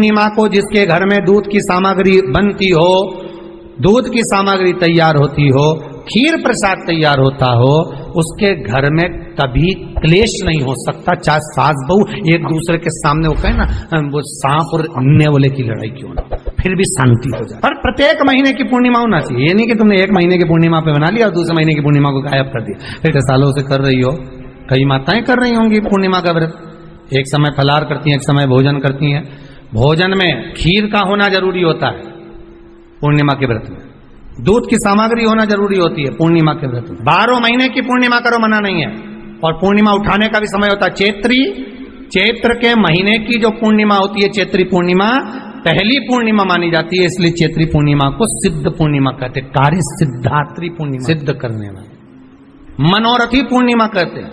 पूर्णिमा को जिसके घर में दूध की सामग्री बनती हो, दूध की सामग्री तैयार होती हो, खीर प्रसाद तैयार होता हो, उसके घर में कभी क्लेश नहीं हो सकता। चाहे सास बहू एक दूसरे के सामने वो कहे ना, वो सांप और नेवले की लड़ाई क्यों ना, फिर भी शांति हो जाए। पर प्रत्येक महीने की पूर्णिमा होना चाहिए। ये नहीं कि तुमने एक महीने की पूर्णिमा पे बना लिया और दूसरे महीने की पूर्णिमा को गायब कर दिया। फिर सालों से कर रही हो, कई माताएं कर रही होंगी पूर्णिमा का व्रत, एक समय फलाहार करती हैं, एक समय भोजन करती हैं। भोजन में खीर का होना जरूरी होता है पूर्णिमा के व्रत में, दूध की सामग्री होना जरूरी होती है पूर्णिमा के व्रत में। 12 महीने की पूर्णिमा करो, मना नहीं है। और पूर्णिमा उठाने का भी समय होता है चैत्र के महीने की जो पूर्णिमा होती है, चैत्री पूर्णिमा पहली पूर्णिमा मानी जाती है, इसलिए चैत्री पूर्णिमा को सिद्ध पूर्णिमा कहते हैं। कार्य सिद्धात्री पूर्णिमा, सिद्ध करने वाली। मनोरथी पूर्णिमा कहते हैं,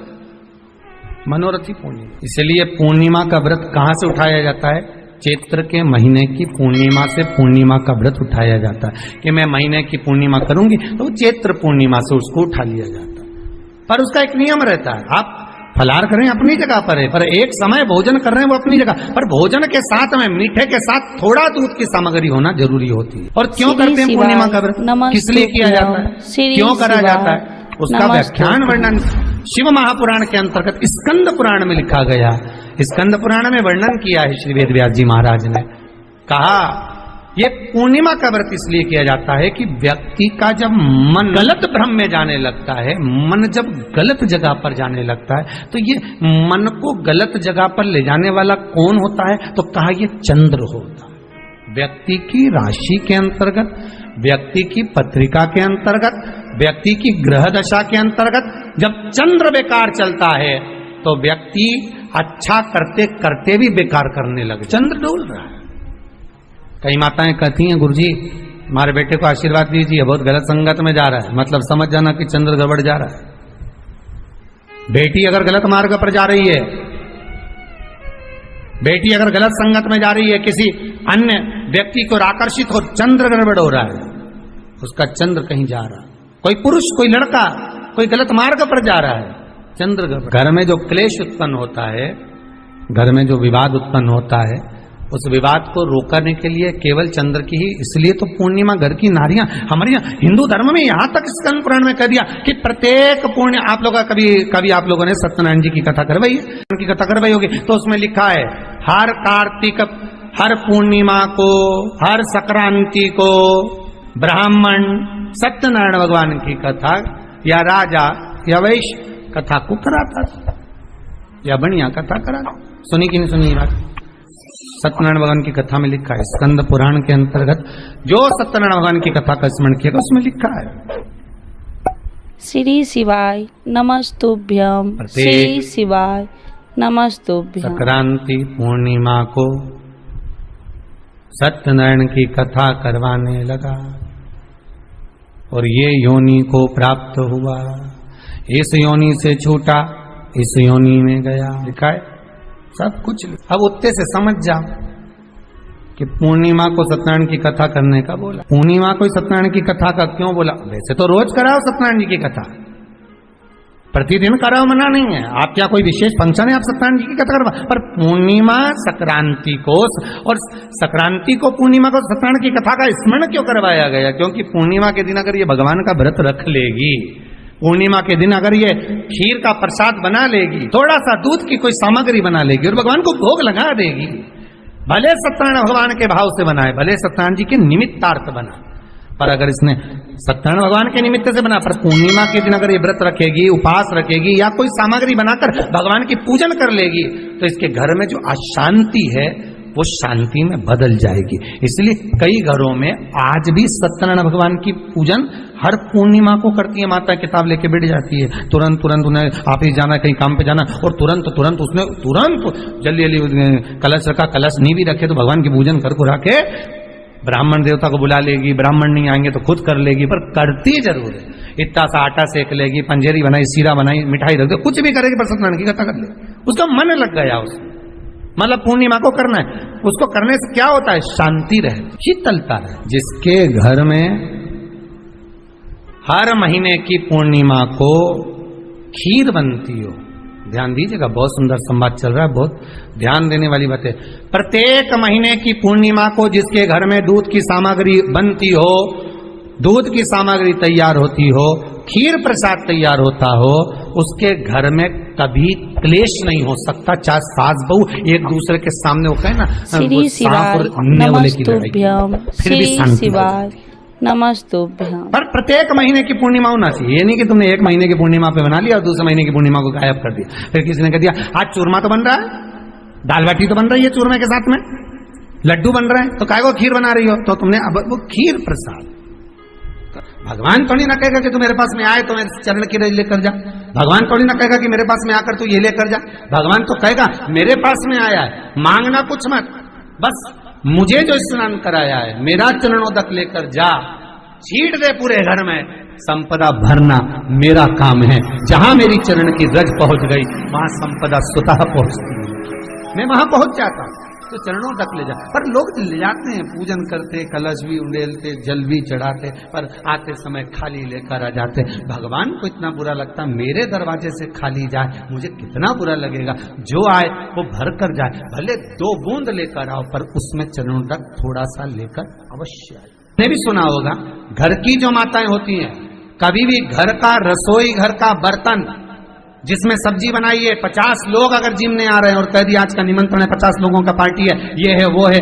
मनोरथी पूर्णिमा। इसलिए पूर्णिमा का व्रत कहां से उठाया जाता है? चैत्र के महीने की पूर्णिमा से पूर्णिमा का व्रत उठाया जाता है कि मैं महीने की पूर्णिमा करूंगी तो चैत्र पूर्णिमा से उसको उठा लिया जाता है। पर उसका एक नियम रहता है, आप फलाहार करें अपनी जगह पर है, पर एक समय भोजन कर रहे हैं वो अपनी जगह पर, भोजन के साथ में मीठे के साथ थोड़ा दूध की सामग्री होना जरूरी होती है। और क्यों करते हैं पूर्णिमा का व्रत, किस लिए किया जाता है, क्यों करा जाता है, उसका व्याख्यान वर्णन शिव महापुराण के अंतर्गत स्कंद पुराण में लिखा गया। स्कंद पुराण में वर्णन किया है श्री वेद व्यास जी महाराज ने। कहा ये पूर्णिमा का व्रत इसलिए किया जाता है कि व्यक्ति का जब मन गलत भ्रम में जाने लगता है, मन जब गलत जगह पर जाने लगता है, तो ये मन को गलत जगह पर ले जाने वाला कौन होता है? तो कहा ये चंद्र होता है। व्यक्ति की राशि के अंतर्गत, व्यक्ति की पत्रिका के अंतर्गत, व्यक्ति की ग्रह दशा के अंतर्गत जब चंद्र बेकार चलता है तो व्यक्ति अच्छा करते करते भी बेकार करने लगे। चंद्र डोल रहा है। कई माताएं कहती हैं, गुरुजी हमारे बेटे को आशीर्वाद दीजिए, बहुत गलत संगत में जा रहा है। मतलब समझ जाना कि चंद्र गड़बड़ जा रहा है। बेटी अगर गलत मार्ग पर जा रही है, बेटी अगर गलत संगत में जा रही है, किसी अन्य व्यक्ति को आकर्षित हो, चंद्र गड़बड़ हो रहा है, उसका चंद्र कहीं जा रहा है। कोई पुरुष, कोई लड़का, कोई गलत मार्ग पर जा रहा है, चंद्र गड़बड़। घर में जो क्लेश उत्पन्न होता है, घर में जो विवाद उत्पन्न होता है, उस विवाद को रोकने के लिए केवल चंद्र की ही, इसलिए तो पूर्णिमा घर की नारियां हमारे यहाँ हिंदू धर्म में यहां तक स्कंद पुराण में कह दिया कि प्रत्येक पुण्य, आप लोग कभी आप लोगों ने सत्यनारायण जी की कथा करवाई है, उनकी कथा करवाई होगी, तो उसमें लिखा है हर कार्तिक, हर पूर्णिमा को, हर संक्रांति को ब्राह्मण सत्यनारायण भगवान की कथा या राजा या वैश्य कथा को कराता था या बढ़िया कथा कराता। सुनी कि नहीं सुनी बात? सत्यनारायण भगवान की कथा में लिखा है, स्कंद पुराण के अंतर्गत जो सत्यनारायण भगवान की कथा का स्मरण किया उसमें लिखा है। श्री शिवाय नमस्तुभ्यम, श्री शिवाय नमस्तुभ्यम। संक्रांति पूर्णिमा को सत्यनारायण की कथा करवाने लगा और ये योनि को प्राप्त हुआ, इस योनि से छूटा, इस योनि में गया। लिखा है सब कुछ। अब उत्ते से समझ जाओ कि पूर्णिमा को सत्यनारायण की कथा करने का बोला, पूर्णिमा को सत्यनारायण की कथा का क्यों बोला? वैसे तो रोज कराओ सत्यनारायण जी की कथा, प्रतिदिन कराओ, मना नहीं है। आप क्या कोई विशेष फंक्शन है आप सत्यनारायण जी की कथा करवा, पर पूर्णिमा संक्रांति को और संक्रांति को पूर्णिमा को सत्यनारायण की कथा का स्मरण क्यों करवाया गया? क्योंकि पूर्णिमा के दिन अगर ये भगवान का व्रत रख लेगी, पूर्णिमा के दिन अगर ये खीर का प्रसाद बना लेगी, थोड़ा सा दूध की कोई सामग्री बना लेगी और भगवान को भोग लगा देगी, भले सत्यनारायण भगवान के भाव से बनाए, भले सत्यनारायण जी के निमित्तार्थ बना, पर अगर इसने सत्यनारायण भगवान के निमित्त से बना, पर पूर्णिमा के दिन अगर ये व्रत रखेगी, उपास रखेगी या कोई सामग्री बनाकर भगवान की पूजन कर लेगी, तो इसके घर में जो अशांति है वो शांति में बदल जाएगी। इसलिए कई घरों में आज भी सत्यनारायण भगवान की पूजन हर पूर्णिमा को करती है। माता किताब लेके बैठ जाती है, तुरंत उन्हें ऑफिस जाना, कहीं काम पे जाना, और तुरंत उसने जल्दी कलश रखा, कलश नहीं भी रखे तो भगवान की पूजन कर कुरा के ब्राह्मण देवता को बुला लेगी, ब्राह्मण नहीं आएंगे तो खुद कर लेगी, पर करती जरूर है। इतना सा आटा सेक लेगी, पंजेरी बनाई, सीरा बनाई, मिठाई रख दे, कुछ भी करेगी, पर सत्यनारायण की कथा कर ले, उसका मन लग गया उसमें। मतलब पूर्णिमा को करना है, उसको करने से क्या होता है? शांति रहे, शीतलता रहे। जिसके घर में हर महीने की पूर्णिमा को खीर बनती हो, ध्यान दीजिएगा, बहुत सुंदर संवाद चल रहा है, बहुत ध्यान देने वाली बात है। प्रत्येक महीने की पूर्णिमा को जिसके घर में दूध की सामग्री बनती हो, दूध की सामग्री तैयार होती हो, खीर प्रसाद तैयार होता हो, उसके घर में कभी क्लेश नहीं हो सकता। चाहे सास बहू एक दूसरे के सामने होता है ना, श्री शिवाय नमस्तुभ्यम, फिर भी श्री शांति। शिवाय नमस्तुभ्यम। पर प्रत्येक महीने की पूर्णिमा होना चाहिए। ये नहीं कि तुमने एक महीने की पूर्णिमा पे बना लिया और दूसरे महीने की पूर्णिमा को गायब कर दिया। फिर किसी ने कह दिया आज चूरमा तो बन रहा है, दाल बाटी तो बन रही है चूरमे के साथ में, लड्डू बन रहे हैं, तो काय को खीर बना रही हो? तो तुमने अब वो खीर प्रसाद, भगवान थोड़ी ना कहेगा कि तू मेरे पास में आए तो मेरे चरण की रज लेकर जा। भगवान थोड़ी ना कहेगा कि मेरे पास में आकर तू ये लेकर जा। भगवान तो कहेगा मेरे पास में आया है, मांगना कुछ मत, बस मुझे जो स्नान कराया है मेरा चरणोदक लेकर जा, छीट दे पूरे घर में, संपदा भरना मेरा काम है। जहां मेरी चरण की रज पहुंच गई वहां संपदा स्वतः पहुंचती है, मैं वहां पहुंच जाता हूं। तो चरणों तक ले जा। पर लोग ले जाते हैं, पूजन करते, कलश भी उंडेलते, जल भी चढ़ाते, पर आते समय खाली लेकर आ जाते। भगवान को इतना बुरा लगता मेरे दरवाजे से खाली जाए, मुझे कितना बुरा लगेगा। जो आए वो भर कर जाए, भले 2 बूंद लेकर आओ, पर उसमें चरणों तक थोड़ा सा लेकर अवश्य आए। आपने भी सुना होगा, घर की जो माताएं होती हैं, कभी भी घर का रसोई घर का बर्तन जिसमें सब्जी बनाई है, 50 लोग अगर जिमने आ रहे हैं और कह दिया आज का निमंत्रण है, 50 लोगों का पार्टी है, ये है वो है,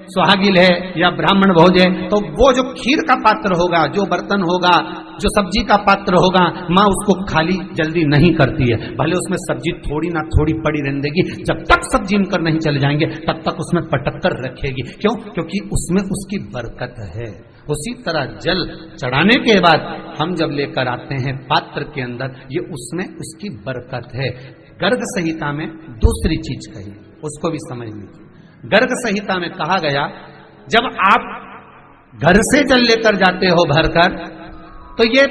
सुहागिल है या ब्राह्मण भोज है, तो वो जो खीर का पात्र होगा, जो बर्तन होगा, जो सब्जी का पात्र होगा, माँ उसको खाली जल्दी नहीं करती है। भले उसमें सब्जी थोड़ी ना थोड़ी पड़ी रहने देगी, जब तक सब जिम कर नहीं चले जाएंगे तब तक उसमें पटक कर रखेगी। क्यों? क्योंकि उसमें उसकी बरकत है। उसी तरह जल चढ़ाने के बाद हम जब लेकर आते हैं पात्र के अंदर, ये उसमें उसकी बरकत है। गर्ग संहिता में दूसरी चीज कही, उसको भी समझ लीजिए। गर्ग संहिता में कहा गया, जब आप घर से जल लेकर जाते हो भरकर, तो ये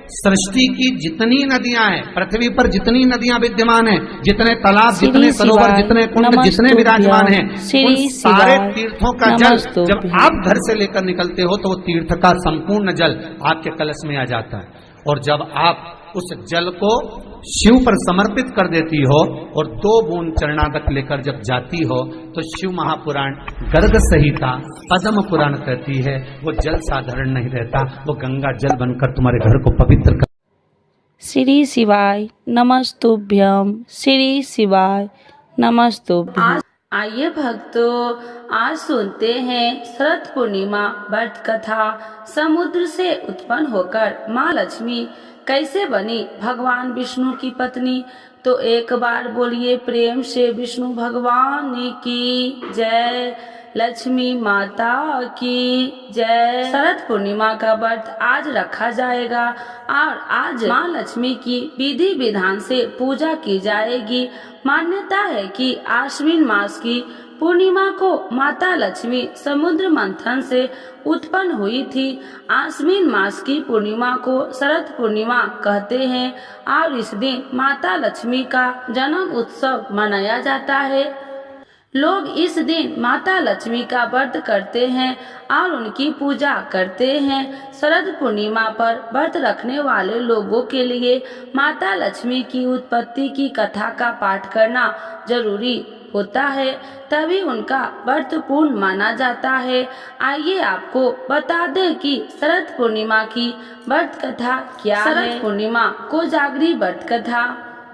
सृष्टि की जितनी नदियां हैं, पृथ्वी पर जितनी नदियां विद्यमान हैं, जितने तालाब, जितने सरोवर, जितने कुंड, जितने विराजमान हैं, उन सारे तीर्थों का जल जब आप घर से लेकर निकलते हो तो वो तीर्थ का संपूर्ण जल आपके कलश में आ जाता है। और जब आप उस जल को शिव पर समर्पित कर देती हो और 2 बूंद चरणादक लेकर जब जाती हो, तो शिव महापुराण गर्ग संहिता पद्म पुराण कहती है वो जल साधारण नहीं रहता, वो गंगा जल बनकर तुम्हारे घर को पवित्र कर। श्री शिवाय नमस्तुभ्यम, श्री शिवाय नमस्तुभ्यम। आइए भक्तों, आज सुनते हैं शरद पूर्णिमा व्रत कथा। समुद्र से उत्पन्न होकर माँ लक्ष्मी कैसे बनी भगवान विष्णु की पत्नी, तो एक बार बोलिए प्रेम से विष्णु भगवान की जय, लक्ष्मी माता की जय। शरद पूर्णिमा का व्रत आज रखा जाएगा और आज माँ लक्ष्मी की विधि विधान से पूजा की जाएगी। मान्यता है कि आश्विन मास की पूर्णिमा को माता लक्ष्मी समुद्र मंथन से उत्पन्न हुई थी। आश्विन मास की पूर्णिमा को शरद पूर्णिमा कहते हैं और इस दिन माता लक्ष्मी का जन्म उत्सव मनाया जाता है। लोग इस दिन माता लक्ष्मी का व्रत करते हैं और उनकी पूजा करते हैं। शरद पूर्णिमा पर व्रत रखने वाले लोगों के लिए माता लक्ष्मी की उत्पत्ति की कथा का पाठ करना जरूरी होता है, तभी उनका व्रत पूर्ण माना जाता है। आइए आपको बता दें कि शरद पूर्णिमा की व्रत कथा क्या है। शरद पूर्णिमा को जागरी व्रत कथा।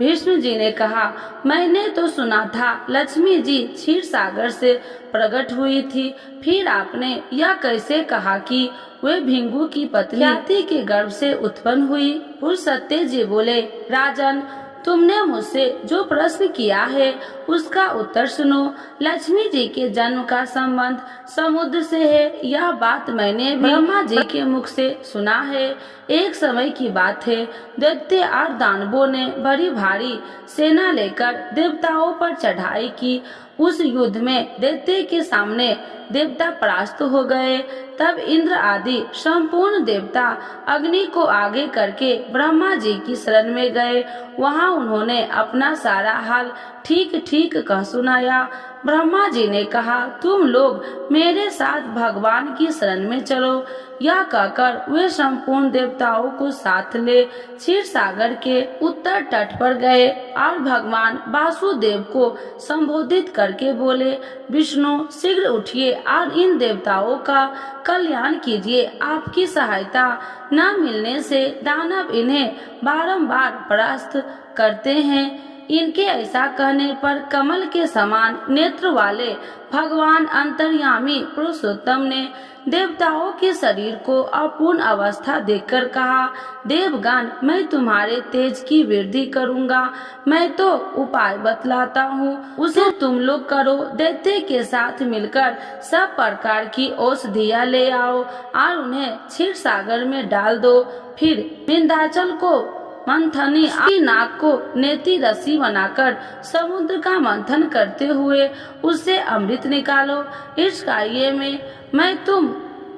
विष्णु जी ने कहा, मैंने तो सुना था लक्ष्मी जी क्षीर सागर से प्रकट हुई थी, फिर आपने यह कैसे कहा कि वे भिंगु की पत्नी ख्याति के गर्भ से उत्पन्न हुई? पुरुषोत्तम जी बोले, राजन, तुमने मुझसे जो प्रश्न किया है उसका उत्तर सुनो। लक्ष्मी जी के जन्म का संबंध समुद्र से है, यह बात मैंने भी ब्रह्मा जी के मुख से सुना है। एक समय की बात है, दैत्य और दानवों ने बड़ी भारी सेना लेकर देवताओं पर चढ़ाई की। उस युद्ध में दैत्य के सामने देवता परास्त हो गए। तब इंद्र आदि संपूर्ण देवता अग्नि को आगे करके ब्रह्मा जी की शरण में गए। वहां उन्होंने अपना सारा हाल ठीक ठीक कह सुनाया। ब्रह्मा जी ने कहा, तुम लोग मेरे साथ भगवान की शरण में चलो। यह कहकर वे संपूर्ण देवताओं को साथ ले क्षीर सागर के उत्तर तट पर गए और भगवान वासुदेव को संबोधित करके बोले, विष्णु शीघ्र उठिए और इन देवताओं का कल्याण कीजिए। आपकी सहायता न मिलने से दानव इन्हें बारंबार परास्त करते हैं। इनके ऐसा कहने पर कमल के समान नेत्र वाले भगवान अंतर्यामी पुरुषोत्तम ने देवताओं के शरीर को अपूर्ण अवस्था देखकर कहा, देवगण, मैं तुम्हारे तेज की वृद्धि करूंगा। मैं तो उपाय बतलाता हूँ, उसे तुम लोग करो। दैत्य के साथ मिलकर सब प्रकार की औषधियाँ ले आओ और उन्हें क्षीर सागर में डाल दो। फिर विंध्याचल को मंथनी की नाक को नेति रस्सी बनाकर समुद्र का मंथन करते हुए उससे अमृत निकालो। इस कार्य में मैं तुम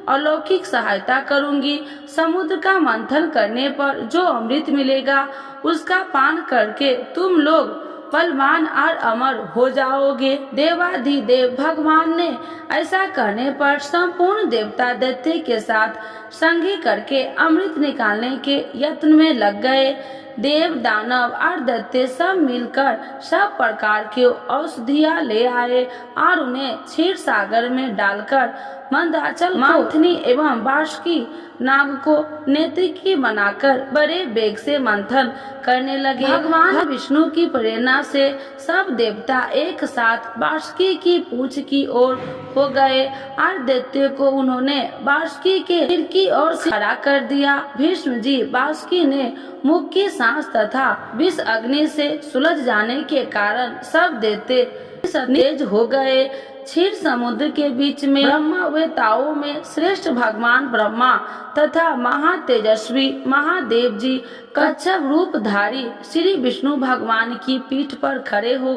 अलौकिक सहायता करूंगी। समुद्र का मंथन करने पर जो अमृत मिलेगा उसका पान करके तुम लोग बलवान और अमर हो जाओगे। देवाधिदेव भगवान ने ऐसा कहने पर संपूर्ण देवता दैत्य के साथ संधि करके अमृत निकालने के यत्न में लग गए। देव, दानव और दैत्य सब मिलकर सब प्रकार के औषधियाँ ले आए और उन्हें क्षीर सागर में डालकर मंदाचल, मंथनी एवं बाष्की नाग को नेत्रिकी बनाकर बड़े वेग से मंथन करने लगे। भगवान विष्णु की प्रेरणा से सब देवता एक साथ बाष्की की पूंछ की ओर हो गए और दैत्य को उन्होंने बाष्की के सिर की ओर खड़ा कर दिया। भीष्म जी, बाष्की ने मुख की सांस तथा विष अग्नि से सुलझ जाने के कारण सब दैत्य तेज हो गए। क्षीर समुद्र के बीच में ब्रह्मवेताओं में श्रेष्ठ भगवान ब्रह्मा तथा महातेजस्वी महादेव जी कच्छप रूपधारी श्री विष्णु भगवान की पीठ पर खड़े हो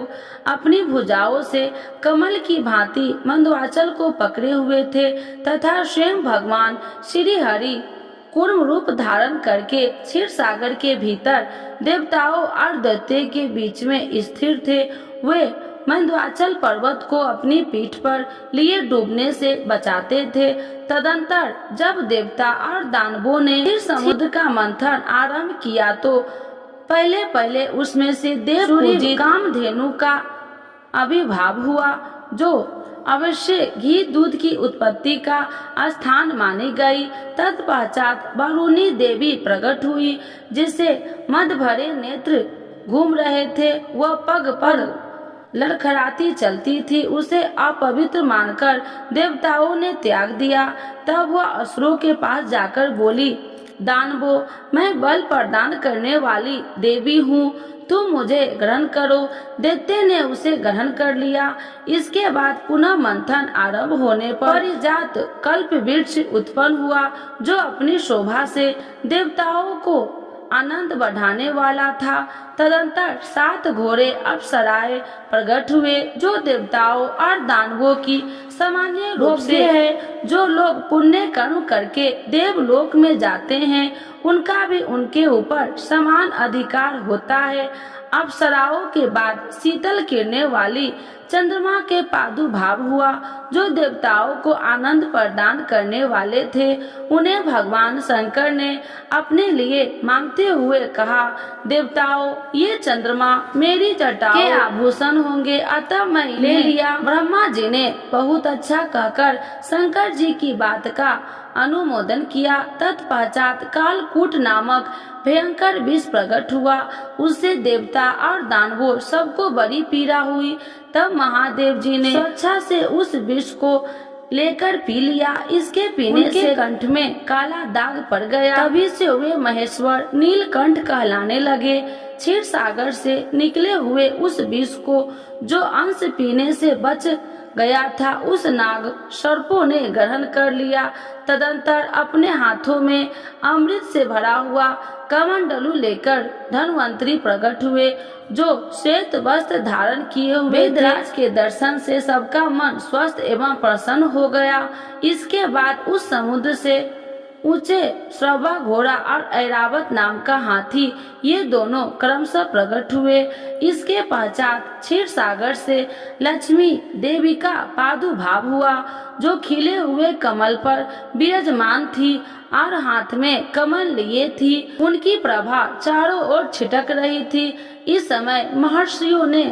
अपनी भुजाओं से कमल की भांति मंदवाचल को पकड़े हुए थे तथा स्वयं भगवान श्री हरि कूर्म रूप धारण करके क्षीर सागर के भीतर देवताओं और दैत्य के बीच में स्थिर थे। वे मंदवाचल पर्वत को अपनी पीठ पर लिए डूबने से बचाते थे। तदंतर जब देवता और दानवों ने फिर समुद्र का मंथन आरंभ किया तो पहले उसमें से देवपूजित कामधेनु का आविर्भाव हुआ, जो अवश्य घी दूध की उत्पत्ति का स्थान मानी गई। तत्पश्चात वरुणी देवी प्रकट हुई, जिसे मद भरे नेत्र घूम रहे थे। वह पग पग लड़खड़ाती चलती थी। उसे अपवित्र मानकर देवताओं ने त्याग दिया। तब वह असुरों के पास जाकर बोली, दानवों, मैं बल प्रदान करने वाली देवी हूँ, तुम मुझे ग्रहण करो। दैत्य ने उसे ग्रहण कर लिया। इसके बाद पुनः मंथन आरंभ होने पर परिजात कल्प वृक्ष उत्पन्न हुआ, जो अपनी शोभा से देवताओं को आनंद बढ़ाने वाला था। तदंतर 7 घोड़े अप्सराएं प्रकट हुए, जो देवताओं और दानवों की सामान्य रूप से है। जो लोग पुण्य कर्म करके देवलोक में जाते हैं, उनका भी उनके ऊपर समान अधिकार होता है। अप्सराओं के बाद शीतल किरणें वाली चंद्रमा के प्रादुर्भाव हुआ, जो देवताओं को आनंद प्रदान करने वाले थे। उन्हें भगवान शंकर ने अपने लिए मांगते हुए कहा, देवताओं, ये चंद्रमा मेरी जटाओं के आभूषण होंगे, अतः मैं ले लिया। ब्रह्मा जी ने बहुत अच्छा कहकर शंकर जी की बात का अनुमोदन किया। तत्पश्चात कालकूट नामक भयंकर विष प्रकट हुआ। उससे देवता और दानवों सबको बड़ी पीड़ा हुई। तब महादेव जी ने स्वेच्छा से उस विष को लेकर पी लिया। इसके पीने से कंठ में काला दाग पड़ गया। तभी से वे महेश्वर नीलकंठ कहलाने लगे। क्षीर सागर से निकले हुए उस विष को जो अंश पीने से बच गया था, उस नाग सर्पों ने ग्रहण कर लिया। तदंतर अपने हाथों में अमृत से भरा हुआ कमंडलू लेकर धन्वंतरी प्रकट हुए, जो श्वेत वस्त्र धारण किए हुए वेदराज के दर्शन से सबका मन स्वस्थ एवं प्रसन्न हो गया। इसके बाद उस समुद्र से ऊंचे श्रवा घोड़ा और ऐरावत नाम का हाथी, ये दोनों क्रमशः प्रकट हुए। इसके पश्चात क्षीर सागर से लक्ष्मी देवी का प्रादुर्भाव हुआ, जो खिले हुए कमल पर विराजमान थी और हाथ में कमल लिए थी। उनकी प्रभा चारों ओर छिटक रही थी। इस समय महर्षियों ने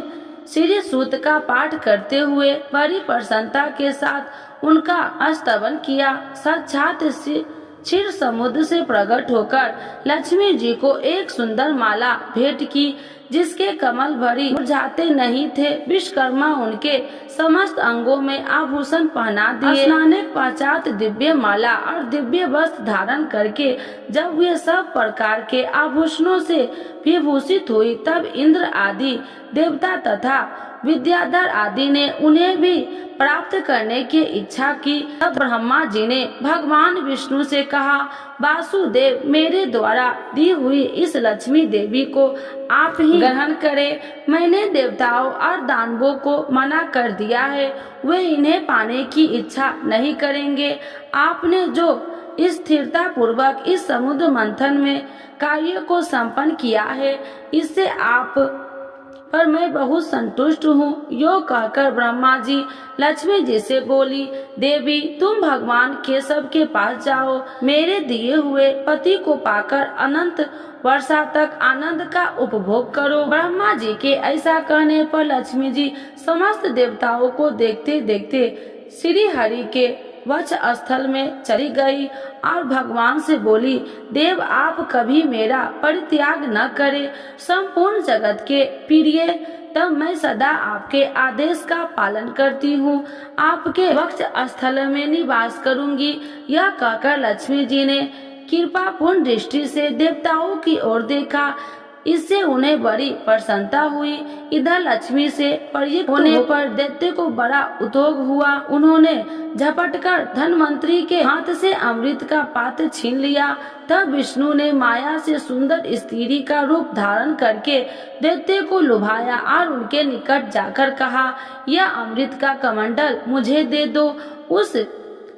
श्री सूक्त का पाठ करते हुए बड़ी प्रसन्नता के साथ उनका स्तवन किया। साक्षात क्षीर समुद्र से प्रकट होकर लक्ष्मी जी को एक सुंदर माला भेंट की, जिसके कमल भरी मुरझाते नहीं थे। विश्वकर्मा उनके समस्त अंगों में आभूषण पहना दिए। स्नान के पश्चात दिव्य माला और दिव्य वस्त्र धारण करके जब वे सब प्रकार के आभूषणों से विभूषित हुई, तब इंद्र आदि देवता तथा विद्याधर आदि ने उन्हें भी प्राप्त करने की इच्छा की। तब ब्रह्मा जी ने भगवान विष्णु से कहा, वासुदेव, मेरे द्वारा दी हुई इस लक्ष्मी देवी को आप ही ग्रहण करें। मैंने देवताओं और दानवों को मना कर दिया है, वे इन्हें पाने की इच्छा नहीं करेंगे। आपने जो स्थिरता पूर्वक इस समुद्र मंथन में कार्य को संपन्न किया है, इससे आप पर मैं बहुत संतुष्ट हूँ। यो कहकर ब्रह्मा जी लक्ष्मी जी से बोली, देवी, तुम भगवान केशव के पास जाओ। मेरे दिए हुए पति को पाकर अनंत वर्षा तक आनंद का उपभोग करो। ब्रह्मा जी के ऐसा कहने पर लक्ष्मी जी समस्त देवताओं को देखते देखते श्री हरि के वक्ष स्थल में चली गई और भगवान से बोली, देव, आप कभी मेरा परित्याग न करें। संपूर्ण जगत के प्रिय, तब मैं सदा आपके आदेश का पालन करती हूँ। आपके वक्ष स्थल में निवास करूँगी। यह कहकर लक्ष्मी जी ने कृपापूर्ण दृष्टि से देवताओं की ओर देखा। इससे उन्हें बड़ी प्रसन्नता हुई। इधर लक्ष्मी से परिचित होने पर दैत्य को बड़ा उद्योग हुआ। उन्होंने झपटकर धनवंतरी के हाथ से अमृत का पात्र छीन लिया। तब विष्णु ने माया से सुंदर स्त्री का रूप धारण करके दैत्य को लुभाया और उनके निकट जाकर कहा, यह अमृत का कमंडल मुझे दे दो। उस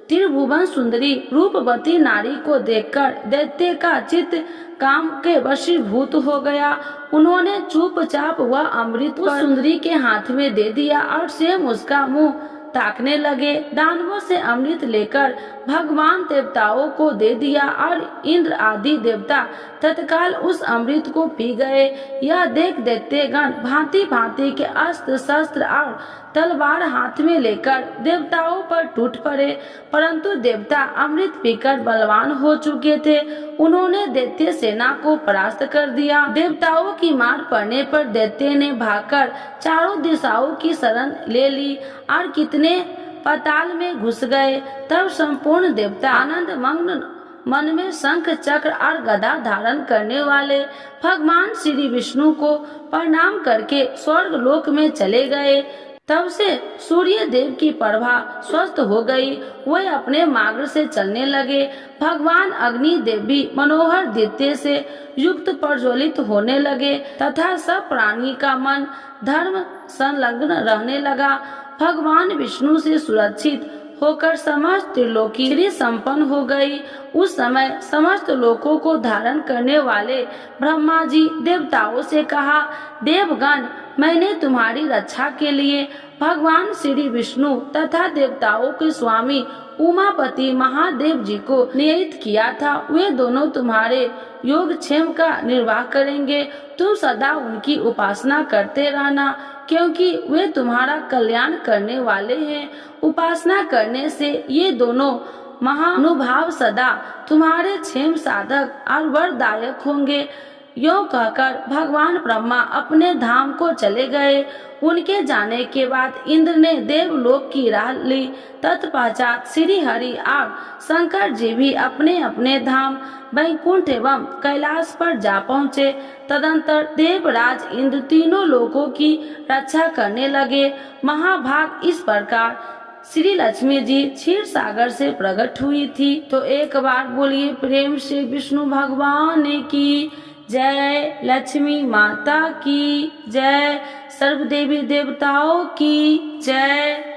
त्रिभुवन सुंदरी रूपवती नारी को देखकर दैत्य का चित्त काम के वशीभूत हो गया। उन्होंने चुपचाप वह अमृत उस सुंदरी के हाथ में दे दिया और स्वयं उसका मुंह ताकने लगे। दानवों से अमृत लेकर भगवान देवताओं को दे दिया और इंद्र आदि देवता तत्काल उस अमृत को पी गए। यह देख दैत्यगण भांति भांति के अस्त्र शस्त्र और तलवार हाथ में लेकर देवताओं पर टूट पड़े, परंतु देवता अमृत पीकर बलवान हो चुके थे। उन्होंने दैत्य सेना को परास्त कर दिया। देवताओं की मार पड़ने पर दैत्य ने भागकर चारों दिशाओं की शरण ले ली और कितने पाताल में घुस गए। तब संपूर्ण देवता आनंद मग्न मन में शंख चक्र और गदा धारण करने वाले भगवान श्री विष्णु को प्रणाम करके स्वर्ग लोक में चले गए। तब से सूर्य देव की प्रभा स्वस्थ हो गई। वे अपने मार्ग से चलने लगे। भगवान अग्नि देव भी मनोहर दीप्ति से युक्त प्रज्वलित होने लगे तथा सब प्राणी का मन धर्म संलग्न रहने लगा। भगवान विष्णु से सुरक्षित होकर समस्त त्रिलोकी श्री संपन्न हो गई। उस समय समस्त लोकों को धारण करने वाले ब्रह्मा जी देवताओं से कहा, देवगण, मैंने तुम्हारी रक्षा के लिए भगवान श्री विष्णु तथा देवताओं के स्वामी उमापति महादेव जी को नियत किया था। वे दोनों तुम्हारे योगक्षेम का निर्वाह करेंगे। तुम सदा उनकी उपासना करते रहना, क्योंकि वे तुम्हारा कल्याण करने वाले हैं। उपासना करने से ये दोनों महानुभाव सदा तुम्हारे क्षेम साधक और वरदायक होंगे। यो कहकर भगवान ब्रह्मा अपने धाम को चले गए। उनके जाने के बाद इंद्र ने देवलोक की राह ली। तत्पश्चात श्री हरि और शंकर जी भी अपने अपने धाम वैकुंठ एवं कैलाश पर जा पहुँचे। तदंतर देवराज इंद्र तीनों लोकों की रक्षा करने लगे। महाभाग इस प्रकार श्री लक्ष्मी जी क्षीर सागर से प्रकट हुई थी। तो एक बार बोलिए प्रेम से विष्णु भगवान की जय, लक्ष्मी माता की जय, सर्व देवी देवताओं की जय।